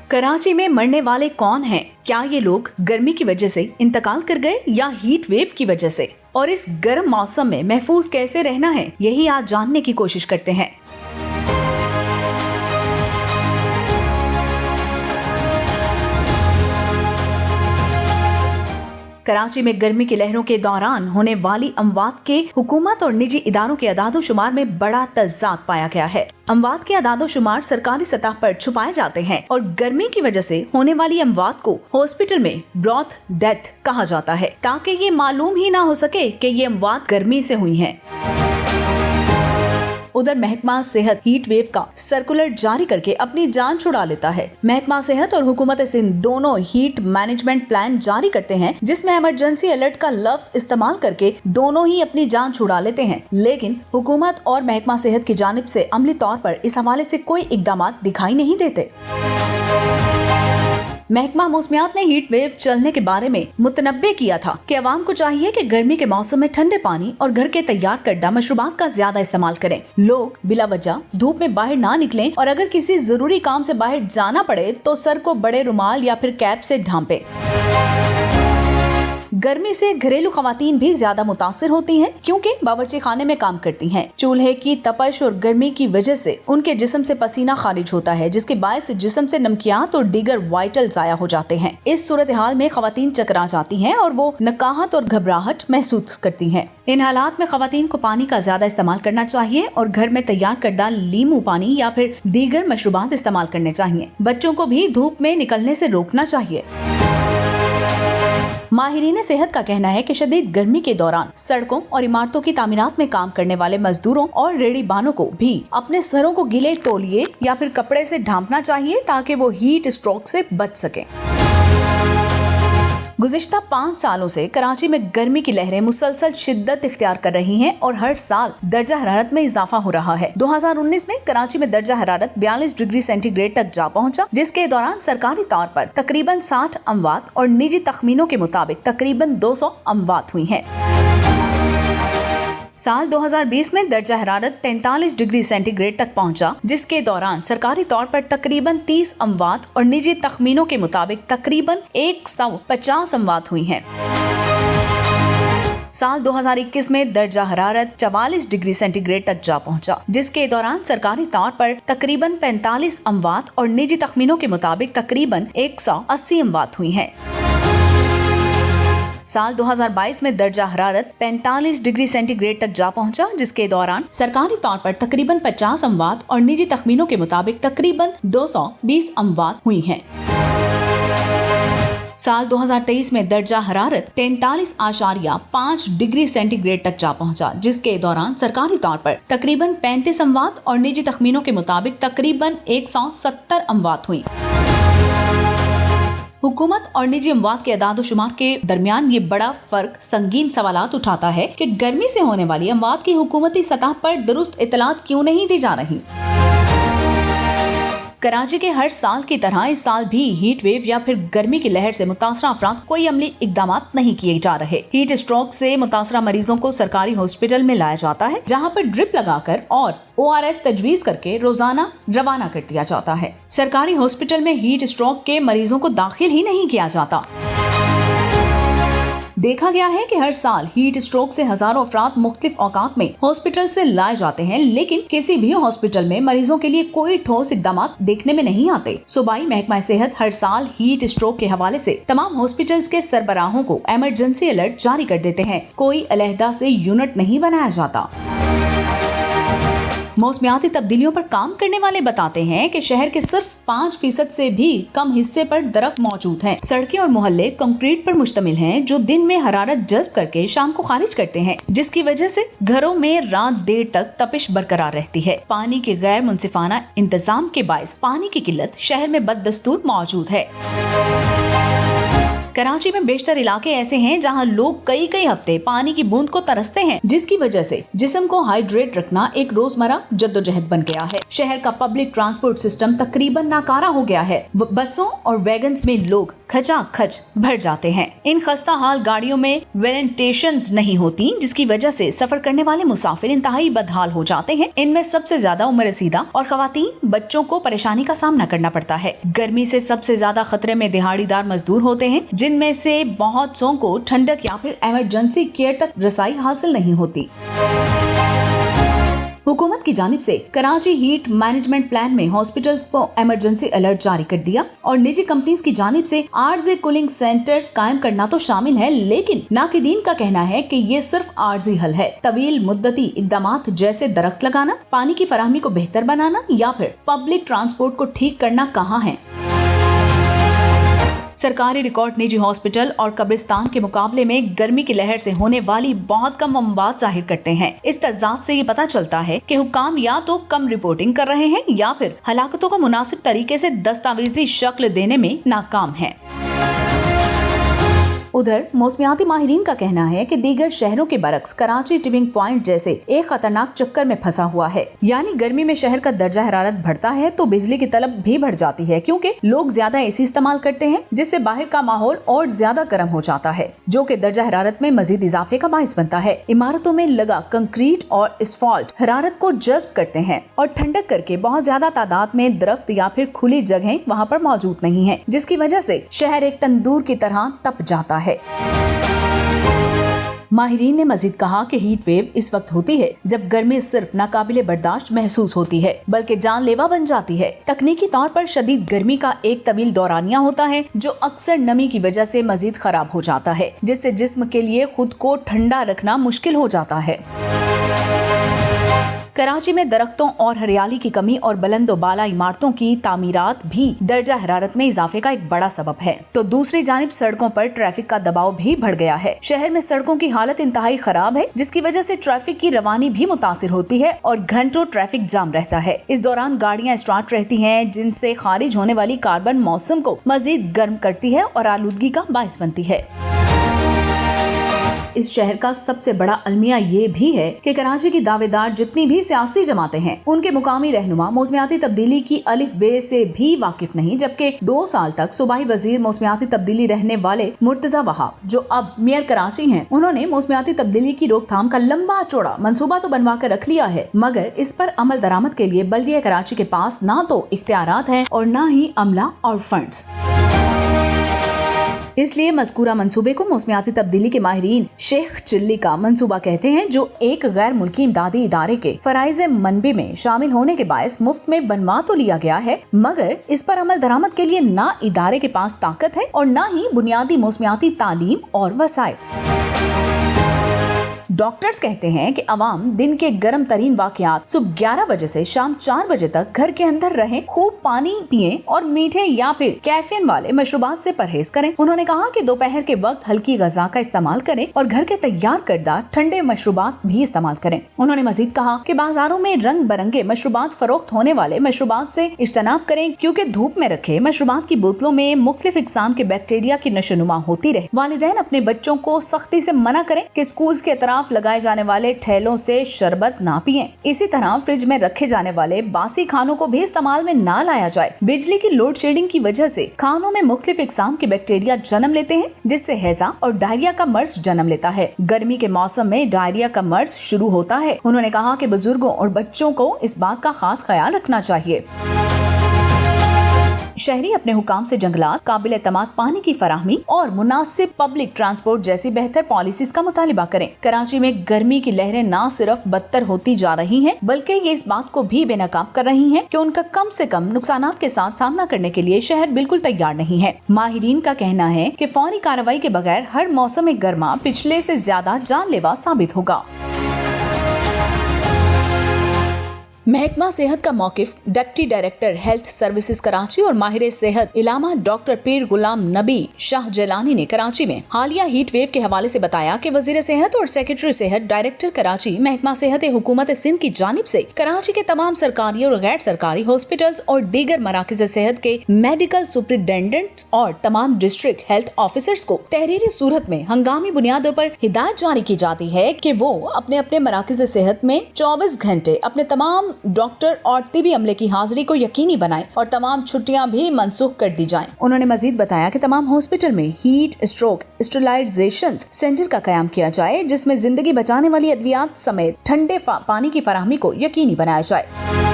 कराची में मरने वाले कौन हैं? क्या ये लोग गर्मी की वजह से इंतकाल कर गए या हीट वेव की वजह से? और इस गर्म मौसम में महफूज कैसे रहना है, यही आज जानने की कोशिश करते हैं। कराची में गर्मी की लहरों के दौरान होने वाली अमवात के हुकूमत और निजी इदारों के अदादोशुमार में बड़ा तजाद पाया गया है। अमवात के अदादोशुमार सरकारी सतह पर छुपाए जाते हैं और गर्मी की वजह से होने वाली अमवात को हॉस्पिटल में ब्रॉथ डेथ कहा जाता है, ताकि ये मालूम ही ना हो सके कि ये अमवात गर्मी से हुई हैं। उधर महकमा सेहत हीट वेव का सर्कुलर जारी करके अपनी जान छुड़ा लेता है। महकमा सेहत और हुकूमत सिंध दोनों हीट मैनेजमेंट प्लान जारी करते हैं, जिसमें इमरजेंसी अलर्ट का लफ्ज इस्तेमाल करके दोनों ही अपनी जान छुड़ा लेते हैं, लेकिन हुकूमत और महकमा सेहत की जानिब से अमली तौर पर इस हवाले से कोई इकदाम दिखाई नहीं देते। महकमा मौसमियात ने हीट वेव चलने के बारे में मुतनब्बे किया था कि अवाम को चाहिए कि गर्मी के मौसम में ठंडे पानी और घर के तैयार करदा मशरूबात का ज्यादा इस्तेमाल करें। लोग बिला वजह धूप में बाहर ना निकलें और अगर किसी जरूरी काम से बाहर जाना पड़े तो सर को बड़े रुमाल या फिर कैप से ढांपे। गर्मी से घरेलू खवातीन भी ज्यादा मुतासिर होती हैं, क्योंकि बावर्ची खाने में काम करती हैं। चूल्हे की तपश और गर्मी की वजह से उनके जिस्म से पसीना खारिज होता है, जिसके बायस जिस्म से नमकियात और दीगर वाइटल जाया हो जाते हैं। इस सूरत हाल में खवातीन चकरा जाती हैं और वो नकाहत और घबराहट महसूस करती हैं। इन हालात में खवातीन को पानी का ज्यादा इस्तेमाल करना चाहिए और घर में तैयार करदा लीमू पानी या फिर दीगर मशरूबात इस्तेमाल करने चाहिए। बच्चों को भी धूप में निकलने से रोकना चाहिए। माहिरीन सेहत का कहना है कि शदीद गर्मी के दौरान सड़कों और इमारतों की तामीरात में काम करने वाले मजदूरों और रेहड़ी बानों को भी अपने सरों को गीले तौलिए या फिर कपड़े से ढांपना चाहिए, ताकि वो हीट स्ट्रोक से बच सके। गुज़िश्ता 5 सालों से कराची में गर्मी की लहरें मुसलसल शिद्दत इख्तियार कर रही हैं और हर साल दर्जा हरारत में इजाफा हो रहा है। 2019 में कराची में दर्जा हरारत 42 डिग्री सेंटीग्रेड तक जा पहुंचा, जिसके दौरान सरकारी तौर पर तकरीबन 60 अमवात और निजी तखमीनों के मुताबिक तकरीबन 200 अमवात हुई हैं। साल 2020 में दर्जा हरारत 43 डिग्री सेंटीग्रेड तक पहुंचा, जिसके दौरान सरकारी तौर पर तकरीबन 30 अमवात और निजी तखमीनों के मुताबिक तकरीबन 150 अमवात हुई हैं। साल 2021 में दर्जा हरारत 44 डिग्री सेंटीग्रेड तक जा पहुंचा, जिसके दौरान सरकारी तौर पर तकरीबन 45 अमवात और निजी तखमीनों के मुताबिक तकरीबन 180 अमवात हुई हैं। साल 2022 में दर्जा हरारत 45 डिग्री सेंटीग्रेड तक जा पहुंचा, जिसके दौरान सरकारी तौर पर तकरीबन 50 अमवात और निजी तखमीनों के मुताबिक तकरीबन 220 अमवात हुई हैं। साल 2023 में दर्जा हरारत 43.5 डिग्री सेंटीग्रेड तक जा पहुंचा, जिसके दौरान सरकारी तौर पर तकरीबन 35 अमवात और निजी तखमीनों के मुताबिक तकरीबन 170 अमवात हुई। हुकूमत और निजी अमवात के अदाद-ओ-शुमार के दरमियान ये बड़ा फर्क संगीन सवालात उठाता है कि गर्मी से होने वाली अमवात की हुकूमती सतह पर दुरुस्त इतलात क्यों नहीं दी जा रही। कराची के हर साल की तरह इस साल भी हीट वेव या फिर गर्मी की लहर से मुतासरा अफराद कोई अमली इकदाम नहीं किए जा रहे। हीट स्ट्रोक से मुतासरा मरीजों को सरकारी हॉस्पिटल में लाया जाता है, जहां पर ड्रिप लगाकर और ORS तजवीज करके रोजाना रवाना कर दिया जाता है। सरकारी हॉस्पिटल में हीट स्ट्रोक के मरीजों को दाखिल ही नहीं किया जाता। देखा गया है कि हर साल हीट स्ट्रोक से हजारों अफराद मुख्तलिफ औकात में हॉस्पिटल से लाए जाते हैं, लेकिन किसी भी हॉस्पिटल में मरीजों के लिए कोई ठोस इकदाम देखने में नहीं आते। सूबाई महकमा सेहत हर साल हीट स्ट्रोक के हवाले से तमाम हॉस्पिटल्स के सरबराहों को इमरजेंसी अलर्ट जारी कर देते हैं। कोई अलहदा से यूनिट नहीं बनाया जाता। मौसमियाती तब्दीलियों पर काम करने वाले बताते हैं कि शहर के सिर्फ 5% से भी कम हिस्से पर दरख्त मौजूद हैं। सड़कें और मोहल्ले कंक्रीट पर मुश्तमिल हैं, जो दिन में हरारत जज्ब करके शाम को खारिज करते हैं, जिसकी वजह से घरों में रात देर तक तपिश बरकरार रहती है। पानी के गैर मुनसिफाना इंतजाम के बायस पानी की किल्लत शहर में बददस्तूर मौजूद है। कराची में बेशतर इलाके ऐसे हैं जहां लोग कई कई हफ्ते पानी की बूंद को तरसते हैं, जिसकी वजह से जिस्म को हाइड्रेट रखना एक रोजमर्रा जद्दोजहद बन गया है। शहर का पब्लिक ट्रांसपोर्ट सिस्टम तकरीबन नाकारा हो गया है। बसों और वैगन्स में लोग खचाखच भर जाते हैं। इन खस्ता हाल गाड़ियों में वेंटिलेशंस नहीं होती, जिसकी वजह से सफर करने वाले मुसाफिर इंतहाई बदहाल हो जाते हैं। इनमें सबसे ज्यादा उम्र रसीदा और खवातीन बच्चों को परेशानी का सामना करना पड़ता है। गर्मी से सबसे ज्यादा खतरे में दिहाड़ीदार मजदूर होते हैं, जिनमें से बहुत सौ को ठंडक या फिर इमरजेंसी केयर तक रसाई हासिल नहीं होती। हुकूमत की जानिब से कराची हीट मैनेजमेंट प्लान में हॉस्पिटल्स को इमरजेंसी अलर्ट जारी कर दिया और निजी कंपनीज की जानिब से आर्जी कूलिंग सेंटर्स कायम करना तो शामिल है, लेकिन नाकिदीन का कहना है कि ये सिर्फ आर्जी हल है। तवील मुद्दती इक़दामात जैसे दरख्त लगाना, पानी की फराहमी को बेहतर बनाना या फिर पब्लिक ट्रांसपोर्ट को ठीक करना कहाँ है। सरकारी रिकॉर्ड निजी हॉस्पिटल और कब्रिस्तान के मुकाबले में गर्मी की लहर से होने वाली बहुत कम अमवात जाहिर करते हैं। इस तजाद से ये पता चलता है कि हुक्काम या तो कम रिपोर्टिंग कर रहे हैं या फिर हलाकतों को मुनासिब तरीके से दस्तावेजी शक्ल देने में नाकाम हैं। उधर मौसमियाती माहिरीन का कहना है कि दीगर शहरों के बरक्स कराची टिपिंग पॉइंट जैसे एक खतरनाक चक्कर में फंसा हुआ है। यानी गर्मी में शहर का दर्जा हरारत बढ़ता है तो बिजली की तलब भी बढ़ जाती है, क्योंकि लोग ज्यादा एसी इस्तेमाल करते हैं, जिससे बाहर का माहौल और ज्यादा गर्म हो जाता है, जो कि दर्जा हरारत में मजीद इजाफे का बाइस बनता है। इमारतों में लगा कंक्रीट और एस्फाल्ट हरारत को जज्ब करते हैं और ठंडक करके बहुत ज्यादा तादाद में दरख्त या फिर खुली जगहें वहाँ पर मौजूद नहीं है, जिसकी वजह से शहर एक तंदूर की तरह तप जाता है। माहिरीन ने मजीद कहा कि हीट वेव इस वक्त होती है जब गर्मी सिर्फ नाकाबिले बर्दाश्त महसूस होती है बल्कि जानलेवा बन जाती है। तकनीकी तौर पर शदीद गर्मी का एक तवील दौरानिया होता है जो अक्सर नमी की वजह से मजीद खराब हो जाता है, जिससे जिस्म के लिए खुद को ठंडा रखना मुश्किल हो जाता है। कराची में दरख्तों और हरियाली की कमी और बुलंदो बाला इमारतों की तामीरात भी दर्जा हरारत में इजाफे का एक बड़ा सबब है। तो दूसरी जानिब सड़कों पर ट्रैफिक का दबाव भी बढ़ गया है। शहर में सड़कों की हालत इंतहाई खराब है, जिसकी वजह से ट्रैफिक की रवानी भी मुतासिर होती है और घंटों ट्रैफिक जाम रहता है। इस दौरान गाड़ियां स्टार्ट रहती हैं, जिनसे खारिज होने वाली कार्बन मौसम को मजीद गर्म करती है और आलूदगी का बाइस बनती है। इस शहर का सबसे बड़ा अलमिया ये भी है कि कराची की दावेदार जितनी भी सियासी जमातें हैं, उनके मुकामी रहनुमा मौसमियाती तब्दीली की अलिफ बे से भी वाकिफ नहीं, जबकि 2 साल तक सूबाई वजीर मौसमियाती तब्दीली रहने वाले मुर्तजा वहाब, जो अब मेयर कराची हैं, उन्होंने मौसमियाती तब्दीली की रोकथाम का लंबा चौड़ा मंसूबा तो बनवा कर रख लिया है, मगर इस पर अमल दरामद के लिए बल्दिया कराची के पास ना तो इख्तियारात हैं और ना ही अमला और फंड्स। इसलिए मज़कूरा मंसूबे को मौसमियाती तब्दीली के माहिरीन शेख चिल्ली का मंसूबा कहते हैं, जो एक गैर मुल्की इमदादी इदारे के फराइज़े मनबी में शामिल होने के बायस मुफ्त में बनवा तो लिया गया है, मगर इस पर अमल दरामद के लिए ना इदारे के पास ताकत है और ना ही बुनियादी मौसमियाती तालीम और वसाइल। डॉक्टर्स कहते हैं कि अवाम दिन के गर्म तरीन वाकयात सुबह 11 बजे से शाम 4 बजे तक घर के अंदर रहें, खूब पानी पिएं और मीठे या फिर कैफीन वाले मशरूबात से परहेज करें। उन्होंने कहा कि दोपहर के वक्त हल्की गज़ा का इस्तेमाल करें और घर के तैयार करदा ठंडे मशरूबात भी इस्तेमाल करें। उन्होंने मजीद कहा कि बाजारों में रंग बिरंगे मशरूबात फरोख्त होने वाले मशरूबात से इज्तनाब करें, क्योंकि धूप में रखे मशरूबात की बोतलों में मुख्तलिफ इक़साम के बैक्टीरिया की नशोनुमा होती रहे। वालिदैन अपने बच्चों को सख्ती से मना करें कि स्कूल के अतराफ लगाए जाने वाले ठेलों से शरबत ना पिएं। इसी तरह फ्रिज में रखे जाने वाले बासी खानों को भी इस्तेमाल में ना लाया जाए। बिजली की लोड शेडिंग की वजह से खानों में मुख्तलिफ इक़साम के बैक्टीरिया जन्म लेते हैं, जिससे हैजा और डायरिया का मर्ज जन्म लेता है। गर्मी के मौसम में डायरिया का मर्ज शुरू होता है। उन्होंने कहा कि बुजुर्गों और बच्चों को इस बात का खास ख्याल रखना चाहिए। शहरी अपने हुकाम से जंगलात, काबिल एतमाद पानी की फराहमी और मुनासिब पब्लिक ट्रांसपोर्ट जैसी बेहतर पॉलिसीज का मुतालिबा करें। कराची में गर्मी की लहरें न सिर्फ बदतर होती जा रही हैं, बल्कि ये इस बात को भी बेनकाब कर रही हैं कि उनका कम से कम नुकसानात के साथ सामना करने के लिए शहर बिल्कुल तैयार नहीं है। माहिरीन का कहना है कि फौरी कार्रवाई के बगैर हर मौसम गर्मा पिछले से ज्यादा जानलेवा साबित होगा। महकमा सेहत का मौकिफ deputy director health services Karachi और माहिर सेहत इलामा डॉक्टर पीर गुलाम नबी शाह जलानी ने कराची में हालिया हीट वेव के हवाले से बताया कि वजीर सेहत और सेक्रेटरी सेहत डायरेक्टर कराची महकमा सेहत हुकूमत सिंध की जानिब से कराची के तमाम सरकारी और गैर सरकारी हॉस्पिटल्स और दीगर मराकज सेहत के मेडिकल सुपरिटेंडेंट्स और तमाम डिस्ट्रिक्ट हेल्थ ऑफिसर्स को तहरीरी सूरत में हंगामी बुनियादों पर हिदायत जारी की जाती है कि वो अपने अपने मराकज सेहत में 24 घंटे अपने तमाम डॉक्टर और तिबी अमले की हाजिरी को यकीनी बनाएं और तमाम छुट्टियां भी मनसूख कर दी जाएं। उन्होंने मजीद बताया कि तमाम हॉस्पिटल में हीट स्ट्रोक स्टेरिलाइजेशन सेंटर का कयाम किया जाए, जिसमें जिंदगी बचाने वाली अद्वियात समेत ठंडे पानी की फराहमी को यकीनी बनाया जाए।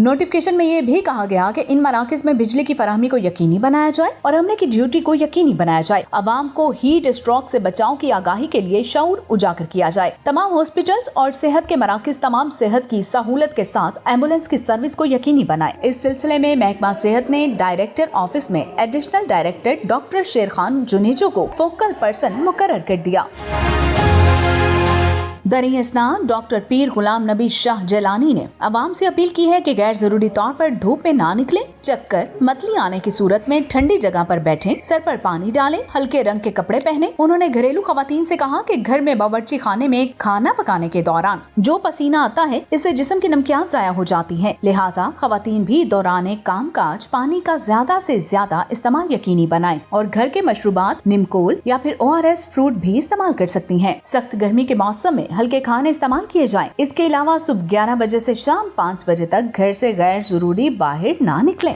नोटिफिकेशन में ये भी कहा गया कि इन मराकज में बिजली की फराहमी को यकीनी बनाया जाए और अमले की ड्यूटी को यकीनी बनाया जाए। अवाम को हीट स्ट्रोक से बचाव की आगाही के लिए शऊर उजागर किया जाए। तमाम हॉस्पिटल्स और सेहत के मराकज तमाम सेहत की सहूलत के साथ एम्बुलेंस की सर्विस को यकीनी बनाए। इस सिलसिले में महकमा सेहत ने डायरेक्टर ऑफिस में एडिशनल डायरेक्टर डॉक्टर शेर खान जुनेजो को फोकल पर्सन मुकर्रर कर दिया। दरी इसनाद डॉक्टर पीर गुलाम नबी शाह जलानी ने अवाम से अपील की है कि गैर जरूरी तौर पर धूप में ना निकलें, चक्कर मतली आने की सूरत में ठंडी जगह पर बैठें, सर पर पानी डालें, हल्के रंग के कपड़े पहने। उन्होंने घरेलू खवातीन से कहा कि घर में बावर्ची खाने में खाना पकाने के दौरान जो पसीना आता है इससे जिस्म की नमकियात जाया हो जाती है, लिहाजा खवातीन भी दौरान काम काज पानी का ज्यादा से ज्यादा इस्तेमाल यकीनी बनाएं और घर के मशरूबात निमकोल या फिर ORS फ्रूट भी इस्तेमाल कर सकती हैं। सख्त गर्मी के मौसम में हल्के खाने इस्तेमाल किए जाएं। इसके अलावा सुबह 11 बजे से शाम 5 बजे तक घर से गैर जरूरी बाहर ना निकलें।